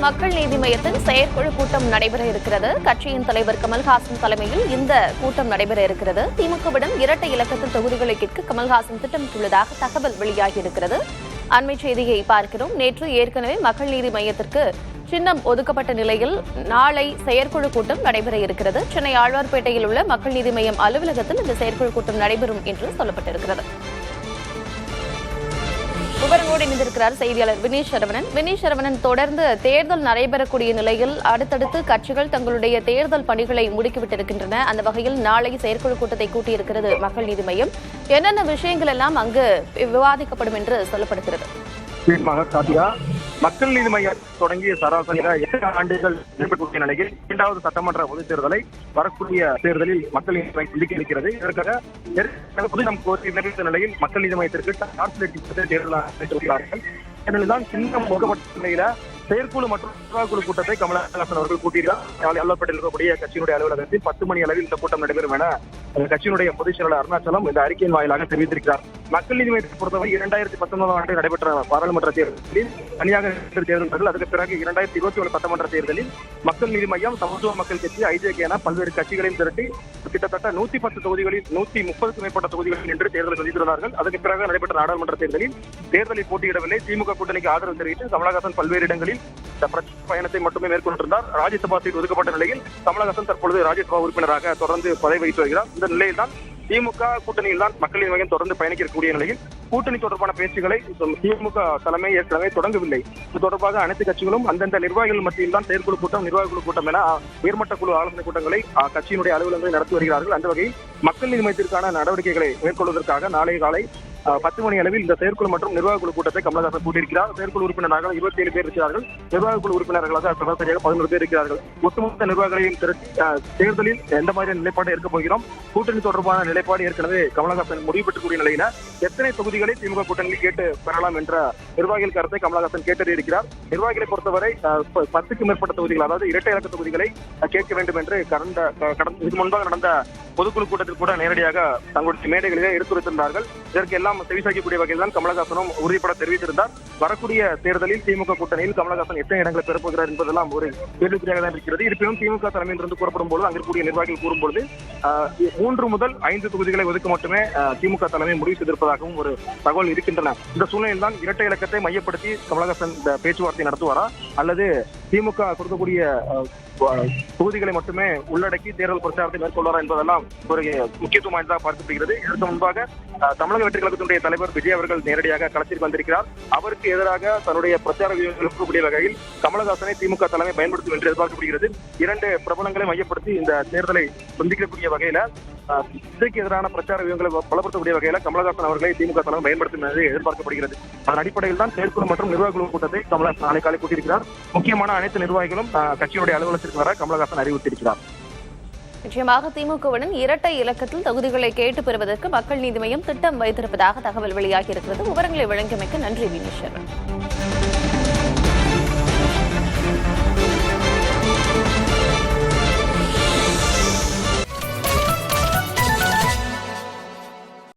மக்கள் நீதி மய்யத்தின் செயற்குழு கூட்டம் நடைபெற இருக்கிறது. கட்சியின் தலைவர் கமல்ஹாசன் தலைமையில் இந்த கூட்டம் நடைபெற இருக்கிறது. திமுகவிடம் இரட்டை இலக்கத்தில் தொகுதிகளை கேட்க கமல்ஹாசன் திட்டமிட்டுள்ளதாக தகவல் வெளியாகியிருக்கிறது. அண்மை செய்தியை பார்க்கிறோம். நேற்று ஏற்கனவே மக்கள் நீதி மய்யத்திற்கு சின்னம் ஒதுக்கப்பட்ட நிலையில் நாளை செயற்குழு கூட்டம் நடைபெற இருக்கிறது. சென்னை ஆழ்வார்பேட்டையில் உள்ள மக்கள் நீதி மய்யம் அலுவலகத்தில் இந்த செயற்குழு கூட்டம் நடைபெறும் என்று சொல்லப்பட்டிருக்கிறது. விவரங்களோடு இணைந்திருக்கிறார் செய்தியாளர் வினீஷ் சரவணன். வினீஷ் சரவணன், தொடர்ந்து தேர்தல் நடைபெறக்கூடிய நிலையில் அடுத்தடுத்து கட்சிகள் தங்களுடைய தேர்தல் பணிகளை முடுக்கிவிட்டிருக்கின்றன. அந்த வகையில் நாளை செயற்குழு கூட்டத்தை கூட்டியிருக்கிறது மக்கள் நீதி மய்யம். என்னென்ன விஷயங்கள் எல்லாம் அங்கு விவாதிக்கப்படும் என்று சொல்லப்படுகிறது? மக்கள் நீதி மையம் தொடங்கிய சராசரியாக 8 ஆண்டுகள் நிறைவேற்றக்கூடிய நிலையில் 2வது சட்டமன்ற பொதுத் தேர்தலை வரக்கூடிய தேர்தலில் மக்கள் நீதி மையம் சந்திக்க இருக்கிறது. இதற்காக புதினம் கோரி நிறைவேற்ற நிலையில் மக்கள் நீதி மையத்திற்கு தேர்தல் அறிவித்துள்ளார்கள். இதனால்தான் சின்னம் ஒதுக்கப்பட்ட நிலையில செயற்குழு மற்றும் நிர்வாகக்குழு கூட்டத்தை கமலஹாசன் அவர்கள் கூட்டியிருக்கிறார். அலுவலகத்தில் இருக்கக்கூடிய கட்சியினுடைய அலுவலகத்தில் 10 மணி அளவில் இந்த கூட்டம் நடைபெறும் என கட்சியினுடைய பொதுச் செயலாளர் அருணாச்சலம் இந்த அறிக்கையின் வாயிலாக தெரிவித்திருக்கிறார். மக்கள் நீதி மையத்தை பொறுத்தவரை 2019 ஆண்டு நடைபெற்ற பாராளுமன்ற தேர்தலில் தனியாக தேர்தல்கள், அதுக்கு பிறகு 2021 சட்டமன்ற தேர்தலில் மக்கள் நீதி மையம், சமத்துவ மக்கள் கட்சி, ஐஜேகே என பல்வேறு கட்சிகளையும் திரட்டி கிட்டத்தட்ட 110 தொகுதிகளில் 130க்கும் மேற்பட்ட தொகுதிகளில் நின்று தேர்தல் சந்தித்துள்ளார்கள். அதுக்கு பிறகு நடைபெற்ற நாடாளுமன்ற தேர்தலில் போட்டியிடவில்லை. திமுக கூட்டணிக்கு ஆதரவு தெரிவித்து கமலஹாசன் பல்வேறு இடங்களில் பயணத்தை மட்டுமே மேற்கொண்டிருந்தார். ராஜ்யசபா சீட் ஒதுக்கப்பட்ட நிலையில் கமலஹாசன் தற்பொழுது ராஜ்யசபா உறுப்பினராக தொடர்ந்து பதவி வகித்து வருகிறார். இந்த நிலையில் தான் திமுக கூட்டணியில் தான் மக்கள் நீதி மையம் தொடர்ந்து பயணிக்கக்கூடிய நிலையில் கூட்டணி தொடர்பான பேச்சுகளை திமுக தலைமை ஏற்கனவே தொடங்கவில்லை. இது தொடர்பாக அனைத்து கட்சிகளும் அந்தந்த நிர்வாகிகள் மத்தியில் தான் செயற்குழு கூட்டம், நிர்வாகக்குழு கூட்டம் என உயர்மட்ட குழு ஆலோசனை கூட்டங்களை கட்சியினுடைய அலுவலகங்களை நடத்தி வருகிறார்கள். அந்த வகையில் மக்கள் நீதி மையத்திற்கான நடவடிக்கைகளை மேற்கொள்வதற்காக நாளை காலை 10 மணி அளவில் இந்த செயற்குழு மற்றும் நிர்வாகக்குழு கூட்டத்தை கமலஹாசன் கூட்டியிருக்கிறார். செயற்குழு உறுப்பினராக 27 பேர் இருக்கிறார்கள். நிர்வாகக்குழு உறுப்பினர்களாக சராசரியாக 11 பேர் இருக்கிறார்கள். ஒட்டுமொத்த நிர்வாகிகளையும் திரட்டி தேர்தலில் எந்த மாதிரியான நிலைப்பாடு இருக்க போகிறோம், கூட்டணி தொடர்பான நிலைப்பாடு ஏற்கனவே கமலஹாசன் முடிவு பெற்றக்கூடிய நிலையில எத்தனை தொகுதிகளை திமுக கூட்டணியில் கேட்டு பெறலாம் என்ற நிர்வாகிகள் கருத்தை கமலஹாசன் கேட்டறியிருக்கிறார். நிர்வாகிகளை பொறுத்தவரை 10க்கும் மேற்பட்ட தொகுதிகள், அதாவது இரட்டை இலக்க தொகுதிகளை கேட்க வேண்டும் என்று இதுக்கு முன்பாக நடந்த பொதுக்குழு கூட்டத்தில் கூட நேரடியாக தங்களுடைய மேடைகளிலே எடுத்துரைத்திருந்தார்கள். இதற்கு எல்லாம் செவிசாக்கக்கூடிய வகையில் தான் கமலஹாசனும் உறுதிப்பட தெரிவித்திருந்தார். வரக்கூடிய தேர்தலில் திமுக கூட்டணியில் கமலஹாசன் எத்தனை இடங்களை பெறப்போகிறார் என்பதெல்லாம் ஒரு கேள்விக்குறியாக தான் இருக்கிறது. இருப்பினும் திமுக தலைமையிலிருந்து கூறப்படும் போது, அங்கிருக்கூடிய நிர்வாகிகள் கூறும்போது 3 முதல் 5 தொகுதிகளை ஒதுக்க மட்டுமே திமுக தலைமை முடிவு செய்திருப்பதாகவும் ஒரு தகவல் இருக்கின்றன. இந்த சூழ்நிலையில் தான் இரட்டை இலக்கத்தை மையப்படுத்தி கமலஹாசன் இந்த பேச்சுவார்த்தை நடத்துவாரா, அல்லது திமுக கொடுக்கக்கூடிய தொகுதிகளை மட்டுமே உள்ளடக்கி தேர்தல் பிரச்சாரத்தை மேற்கொள்வாரா என்பதெல்லாம் ஒரு முக்கியத்துவம் வாய்ந்ததாக பார்க்கப்படுகிறது. இதற்கு முன்பாக தமிழக வெற்றி கழகத்தினுடைய தலைவர் விஜய் அவர்கள் நேரடியாக களத்தில் வந்திருக்கிறார். அவருக்கு எதிராக தன்னுடைய பிரச்சார வியூகங்கள் இருக்கக்கூடிய வகையில் கமலஹாசனை திமுக தலைமை பயன்படுத்தும் என்று எதிர்பார்க்கப்படுகிறது. 2 பிரபலங்களை மையப்படுத்தி இந்த தேர்தலை சந்திக்கக்கூடிய வகையில விஜய்க்கு எதிரான பிரச்சார வியூகங்களை பலப்படுத்தக்கூடிய வகையில கமலஹாசன் அவர்களை திமுக தலைமை பயன்படுத்தும் என்று எதிர்பார்க்கப்படுகிறது. அதன் அடிப்படையில் தான் செயற்குழு மற்றும் நிர்வாகக்குழு கூட்டத்தை கமலஹாசன் நாளை காலை கூட்டியிருக்கிறார். முக்கியமான அனைத்து நிர்வாகிகளும் கட்சியுடைய அலுவலகத்திற்கு வர கமலஹாசன் அறிவுறுத்தியிருக்கிறார். நிச்சயமாக திமுகவுடன் இரட்டை இலக்கத்தில் தொகுதிகளை கேட்டு பெறுவதற்கு மக்கள் நீதி மய்யம் திட்டம் வைத்திருப்பதாக தகவல் வெளியாகி இருக்கிறது. விவரங்களை வழங்கியமைக்கு நன்றி வினீஷ்.